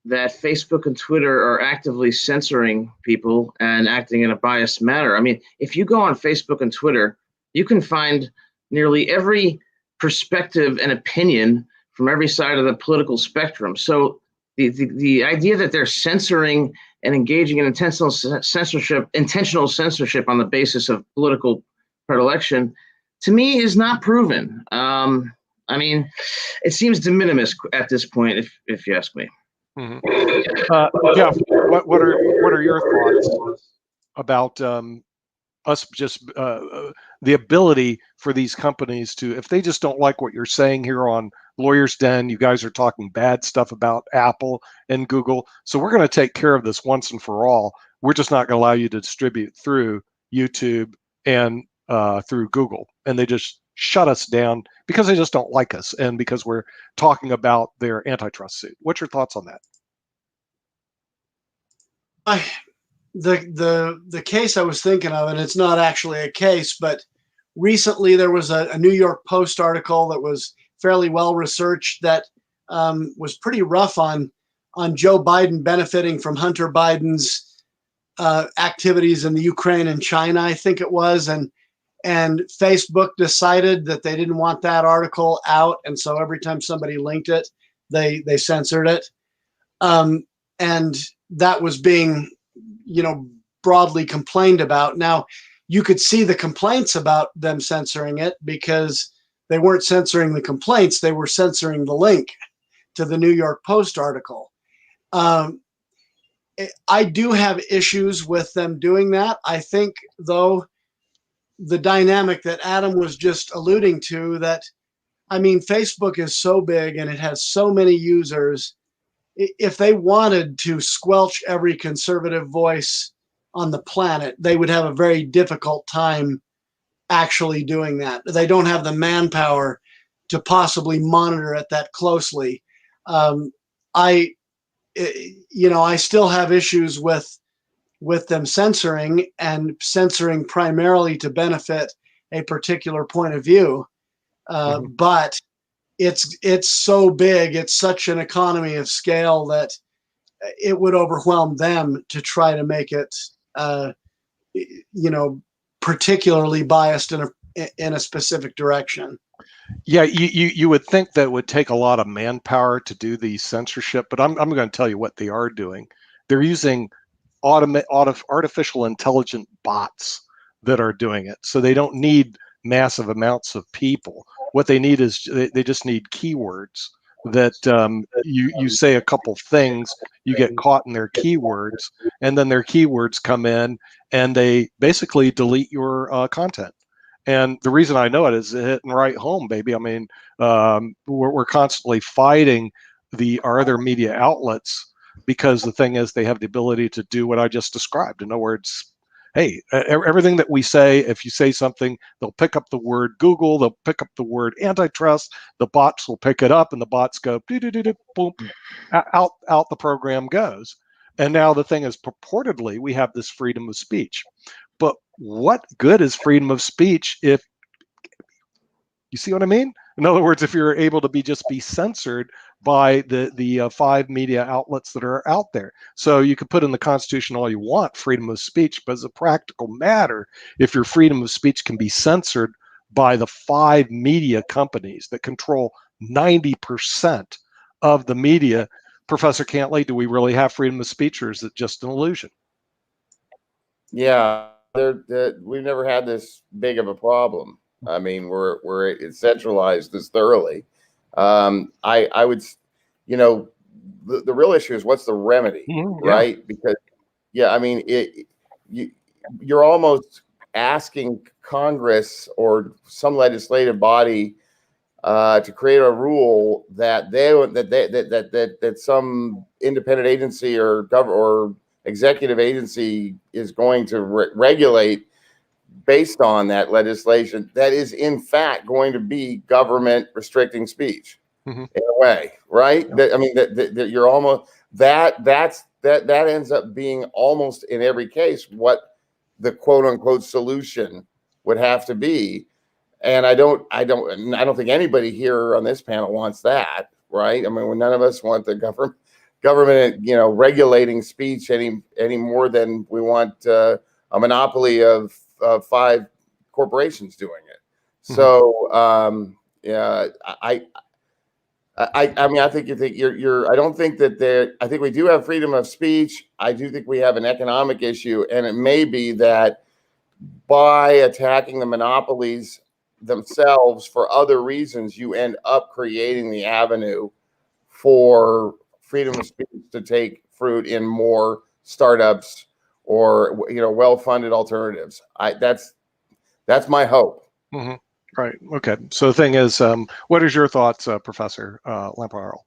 that Facebook and Twitter are actively censoring people and acting in a biased manner. I mean, if you go on Facebook and Twitter, you can find nearly every perspective and opinion from every side of the political spectrum. So the idea that they're censoring and engaging in intentional censorship on the basis of political predilection, to me, is not proven. I mean, it seems de minimis at this point, if you ask me. Mm-hmm. Jeff, what are your thoughts about us just the ability for these companies to, if they just don't like what you're saying here on Lawyer's Den, you guys are talking bad stuff about Apple and Google, so we're going to take care of this once and for all. We're just not going to allow you to distribute through YouTube and through Google, and they just shut us down because they just don't like us and because we're talking about their antitrust suit. What's your thoughts on that? The case I was thinking of, and it's not actually a case, but recently there was a New York Post article that was fairly well researched that was pretty rough on Joe Biden benefiting from Hunter Biden's activities in the Ukraine and China, I think it was, and Facebook decided that they didn't want that article out, and so every time somebody linked it, they censored it, and that was being, broadly complained about. Now, you could see the complaints about them censoring it because they weren't censoring the complaints; they were censoring the link to the New York Post article. I do have issues with them doing that. I think, though, the dynamic that Adam was just alluding to, that, I mean, Facebook is so big and it has so many users. If they wanted to squelch every conservative voice on the planet, they would have a very difficult time actually doing that. They don't have the manpower to possibly monitor it that closely. I still have issues with them censoring, and censoring primarily to benefit a particular point of view. But it's so big, it's such an economy of scale that it would overwhelm them to try to make it, particularly biased in in a specific direction. Yeah, you would think that would take a lot of manpower to do the censorship, but I'm going to tell you what they are doing. They're using artificial intelligent bots that are doing it. So they don't need massive amounts of people. What they need is they just need keywords that you say a couple things, you get caught in their keywords, and then their keywords come in and they basically delete your content. And the reason I know it is hitting right home, baby. I mean, we're constantly fighting our other media outlets because the thing is they have the ability to do what I just described. In other words, hey, everything that we say, if you say something, they'll pick up the word Google, they'll pick up the word antitrust, the bots will pick it up, and the bots go, boom, out the program goes. And now the thing is, purportedly, we have this freedom of speech. But what good is freedom of speech if, you see what I mean? In other words, if you're able to just be censored by the five media outlets that are out there. So you could put in the Constitution all you want, freedom of speech, but as a practical matter, if your freedom of speech can be censored by the five media companies that control 90% of the media, Professor Cantley, do we really have freedom of speech, or is it just an illusion? Yeah, we've never had this big of a problem. I mean, it's centralized this thoroughly. I would, the real issue is what's the remedy, right? Because, yeah, I mean, you're almost asking Congress or some legislative body to create a rule that some independent agency or executive agency is going to regulate based on that legislation that is in fact going to be government restricting speech in a way, right? Yeah. I mean, that you're almost that ends up being almost in every case what the quote unquote solution would have to be. And I don't think anybody here on this panel wants that, right? I mean, none of us want the government, regulating speech any more than we want a monopoly of five corporations doing it. So yeah, I mean, I think you're. I don't think that I think we do have freedom of speech. I do think we have an economic issue, and it may be that by attacking the monopolies themselves for other reasons, you end up creating the avenue for freedom of speech to take fruit in more startups or well-funded alternatives. That's my hope. Right. Okay. So the thing is, what is your thoughts, Professor Lamparello?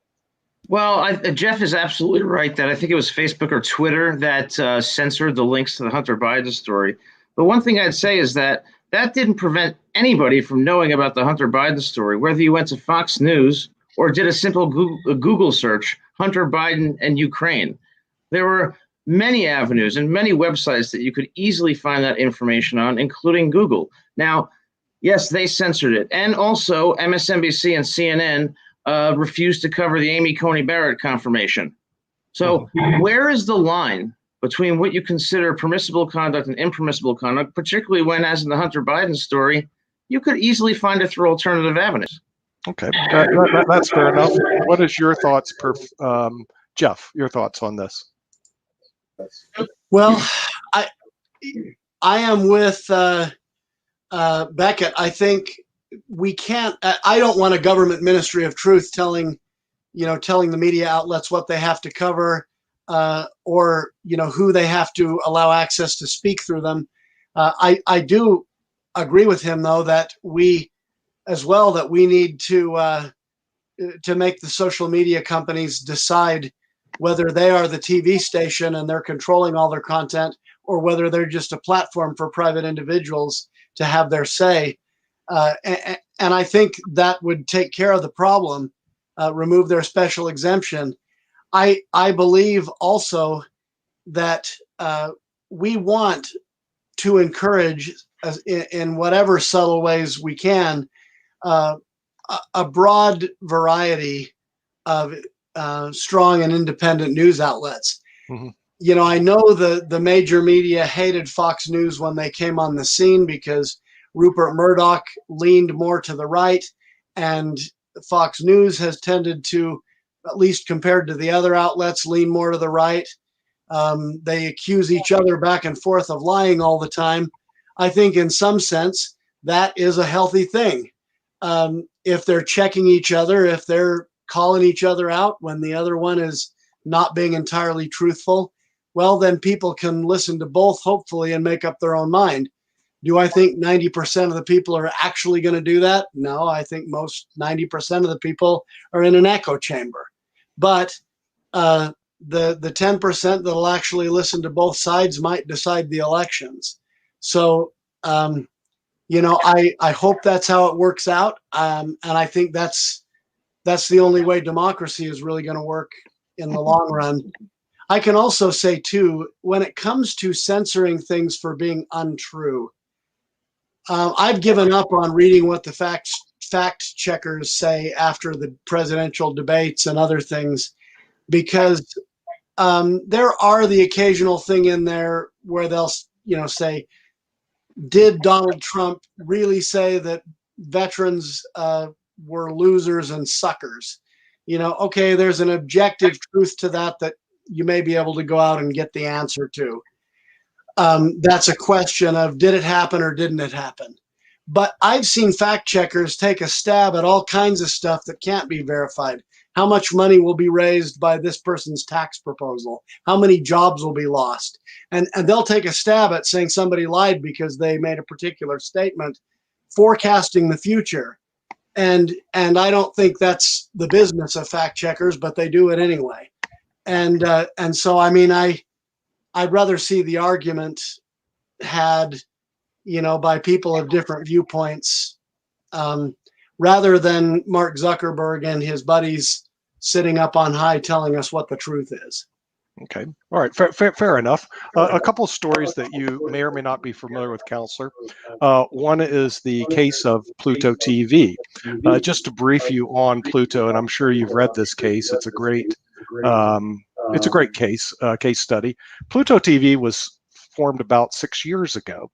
Well, Jeff is absolutely right that I think it was Facebook or Twitter that censored the links to the Hunter Biden story. But one thing I'd say is that didn't prevent anybody from knowing about the Hunter Biden story, whether you went to Fox News or did a simple Google search, Hunter Biden and Ukraine. There were many avenues and many websites that you could easily find that information on, including Google. Now, yes, they censored it. And also MSNBC and CNN refused to cover the Amy Coney Barrett confirmation. So where is the line between what you consider permissible conduct and impermissible conduct, particularly when, as in the Hunter Biden story, you could easily find it through alternative avenues? Okay, that's fair enough. What is your thoughts, Jeff, your thoughts on this? Well, I am with Beckett. I think we can't. I don't want a government ministry of truth telling the media outlets what they have to cover, or who they have to allow access to speak through them. I do agree with him, though, that we need to make the social media companies decide whether they are the TV station and they're controlling all their content, or whether they're just a platform for private individuals to have their say. And I think that would take care of the problem, remove their special exemption. I believe also that we want to encourage, in whatever subtle ways we can, a broad variety of strong and independent news outlets. I know the major media hated Fox News when they came on the scene because Rupert Murdoch leaned more to the right, and Fox News has tended to, at least compared to the other outlets, lean more to the right. They accuse each other back and forth of lying all the time. I think in some sense that is a healthy thing. If they're checking each other, if they're calling each other out when the other one is not being entirely truthful, well, then people can listen to both, hopefully, and make up their own mind. Do I think 90% of the people are actually going to do that? No, I think most 90% of the people are in an echo chamber. But the 10% that'll actually listen to both sides might decide the elections. So, I hope that's how it works out. And I think that's the only way democracy is really going to work in the long run. I can also say, too, when it comes to censoring things for being untrue, I've given up on reading what the fact checkers say after the presidential debates and other things, because there are the occasional thing in there where they'll, say, did Donald Trump really say that veterans were losers and suckers? Okay, there's an objective truth to that you may be able to go out and get the answer to. That's a question of, did it happen or didn't it happen? But I've seen fact checkers take a stab at all kinds of stuff that can't be verified. How much money will be raised by this person's tax proposal? How many jobs will be lost? And they'll take a stab at saying somebody lied because they made a particular statement, forecasting the future. And I don't think that's the business of fact checkers, but they do it anyway. And so, I mean, I'd rather see the argument had, by people of different viewpoints, rather than Mark Zuckerberg and his buddies sitting up on high telling us what the truth is. Okay. All right. Fair enough. A couple of stories that you may or may not be familiar with, Counselor. One is the case of Pluto TV. Just to brief you on Pluto, and I'm sure you've read this case. It's a great case study. Pluto TV was formed about 6 years ago.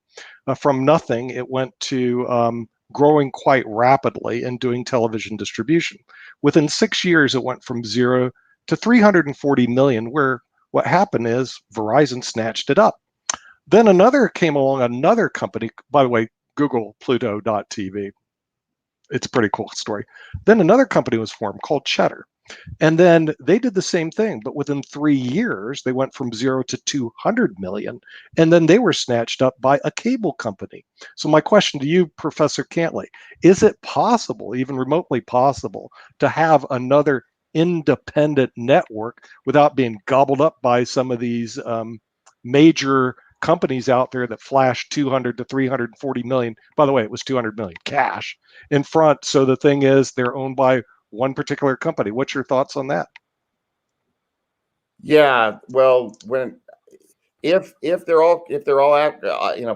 From nothing, it went to growing quite rapidly and doing television distribution. Within 6 years, it went from 0 to 340 million, where what happened is Verizon snatched it up. Then another company, by the way, Google Pluto.tv. It's a pretty cool story. Then another company was formed called Cheddar. And then they did the same thing, but within 3 years, they went from 0 to 200 million. And then they were snatched up by a cable company. So my question to you, Professor Cantley, is it possible, even remotely possible, to have another independent network without being gobbled up by some of these major companies out there that flash 200 to 340 million? By the way, it was 200 million cash in front. So the thing is, they're owned by one particular company. What's your thoughts on that? Yeah, well, if they're all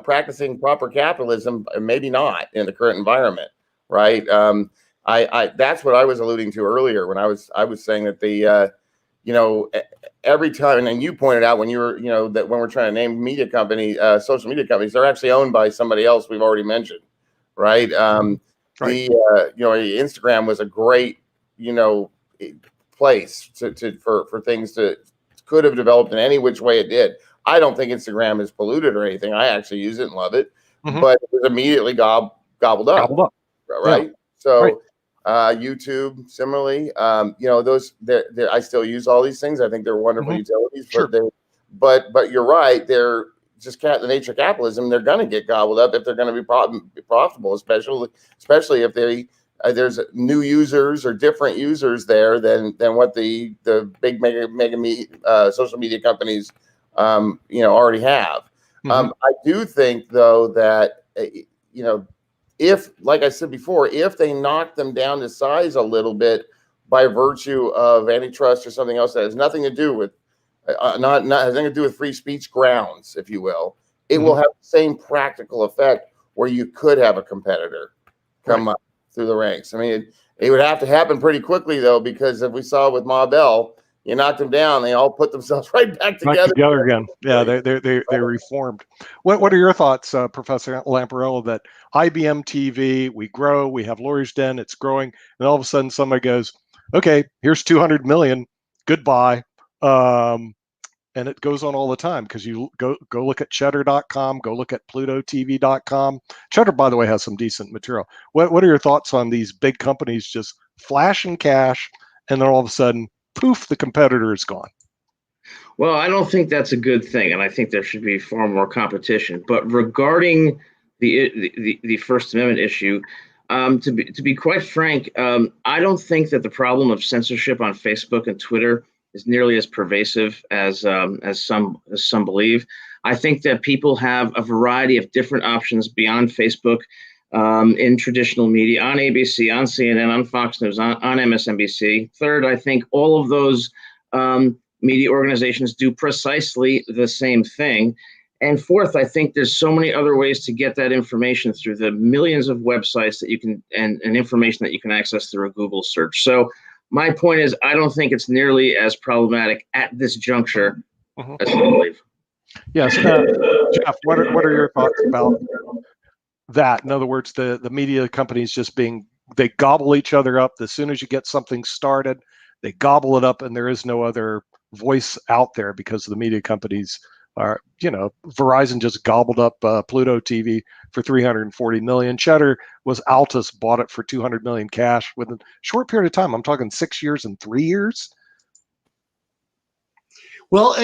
practicing proper capitalism, maybe not in the current environment, right? I that's what I was alluding to earlier when I was saying that the every time, and you pointed out when you were that when we're trying to name media company, social media companies, they're actually owned by somebody else we've already mentioned, right? Right. Instagram was a great place for things to could have developed in any which way it did. I don't think Instagram is polluted or anything. I actually use it and love it, but it was immediately gobbled up. Right? Yeah. So right. YouTube, similarly, those I still use all these things. I think they're wonderful utilities, sure. but you're right. They're just the nature of capitalism. They're going to get gobbled up if they're going to be profitable, especially if there's new users or different users there than what the big mega social media companies already have. I do think though that if, like I said before, if they knock them down to size a little bit by virtue of antitrust or something else that has nothing to do with has nothing to do with free speech grounds, if you will, it will have the same practical effect where you could have a competitor come up through the ranks. I mean, it would have to happen pretty quickly though, because if we saw with Ma Bell, You knock them down, they all put themselves right back Back together. together again. Yeah, they're reformed. What are your thoughts, Professor Lamparello? That IBM TV, we grow, we have Lawyer's Den, it's growing, and all of a sudden somebody goes, "Okay, here's 200 million. Goodbye." And it goes on all the time because you go look at Cheddar.com, go look at PlutoTV.com. Cheddar, by the way, has some decent material. What are your thoughts on these big companies just flashing cash, and then all of a sudden, poof, the competitor is gone? Well, I don't think that's a good thing, and I think there should be far more competition. But regarding the First Amendment issue, to be quite frank, I don't think that the problem of censorship on Facebook and Twitter is nearly as pervasive as some believe. I think that people have a variety of different options beyond Facebook in traditional media, on ABC, on CNN, on Fox News, on MSNBC. Third, I think all of those media organizations do precisely the same thing. And fourth, I think there's so many other ways to get that information through the millions of websites that you can and information that you can access through a Google search. So my point is, I don't think it's nearly as problematic at this juncture as I believe. Yes, Jeff, what are your thoughts about that? In other words, the media companies just they gobble each other up. As soon as you get something started, they gobble it up, and there is no other voice out there because the media companies are, Verizon just gobbled up Pluto TV for 340 million. Cheddar was Altus bought it for 200 million cash within a short period of time. I'm talking 6 years and 3 years. Well,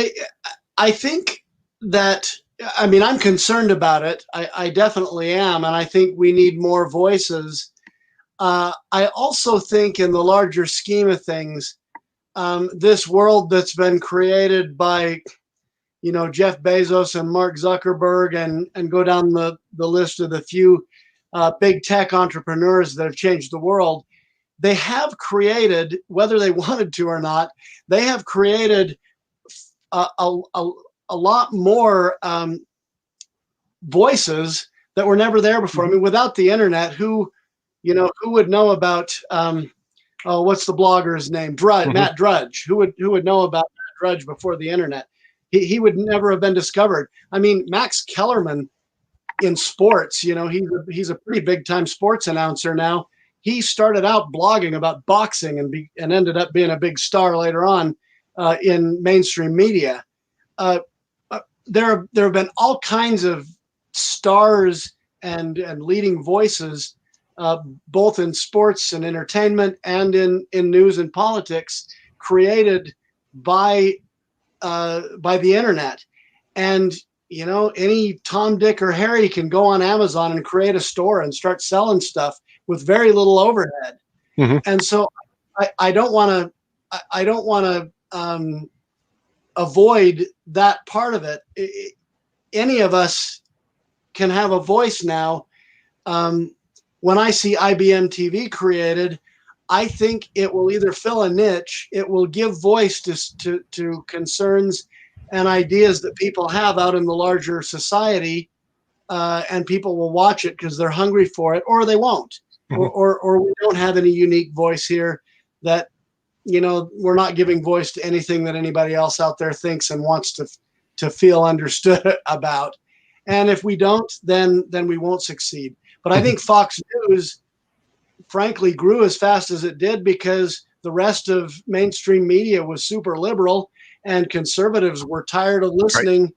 I think that, I'm concerned about it. I definitely am. And I think we need more voices. I also think in the larger scheme of things, this world that's been created by, Jeff Bezos and Mark Zuckerberg and go down the list of the few big tech entrepreneurs that have changed the world, they have created, whether they wanted to or not, they have created a lot more voices that were never there before. I mean, without the internet, who would know about, what's the blogger's name? Matt Drudge. Who would know about Matt Drudge before the internet? He would never have been discovered. I mean, Max Kellerman in sports, he's a pretty big time sports announcer now. He started out blogging about boxing and ended up being a big star later on in mainstream media. There have been all kinds of stars and leading voices, both in sports and entertainment and in news and politics, created by the internet. And any Tom, Dick, or Harry can go on Amazon and create a store and start selling stuff with very little overhead. And so I don't want to avoid that part of it. Any of us can have a voice now. When I see IBM TV created, I think it will either fill a niche, it will give voice to concerns and ideas that people have out in the larger society, and people will watch it because they're hungry for it, or they won't, or we don't have any unique voice here that, we're not giving voice to anything that anybody else out there thinks and wants to feel understood about. And if we don't, then we won't succeed. But I think Fox News, frankly, grew as fast as it did because the rest of mainstream media was super liberal and conservatives were tired of listening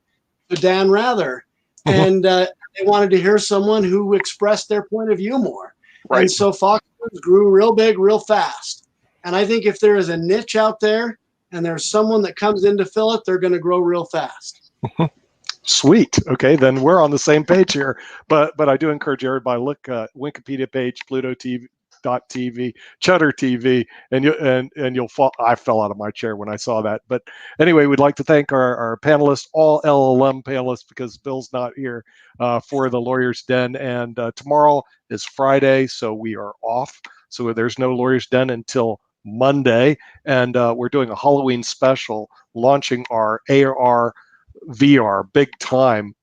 to Dan Rather. And they wanted to hear someone who expressed their point of view more. And so Fox News grew real big, real fast. And I think if there is a niche out there and there's someone that comes in to fill it, they're going to grow real fast. Sweet. Okay, then we're on the same page here. But I do encourage everybody, look Wikipedia page, PlutoTV.tv, Cheddar TV, and you'll fall. I fell out of my chair when I saw that. But anyway, we'd like to thank our panelists, all LLM panelists, because Bill's not here for the Lawyer's Den. And tomorrow is Friday, so we are off. So there's no Lawyer's Den until Monday. And we're doing a Halloween special, launching our AR VR big time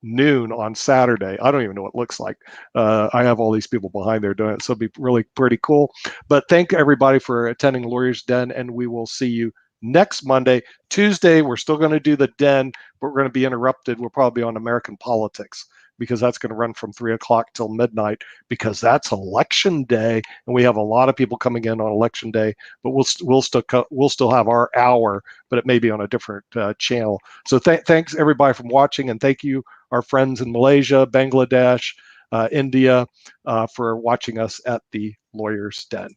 noon on Saturday. I don't even know what it looks like. I have all these people behind there doing it, so it'll be really pretty cool. But thank everybody for attending Lawyer's Den, and we will see you next Monday. Tuesday, we're still going to do the Den, but we're going to be interrupted. We'll probably be on American politics because that's going to run from 3 o'clock till midnight because that's election day, and we have a lot of people coming in on election day. But we'll still have our hour, but it may be on a different channel. So thanks everybody for watching, and thank you our friends in Malaysia, Bangladesh, India, for watching us at the Lawyer's Den.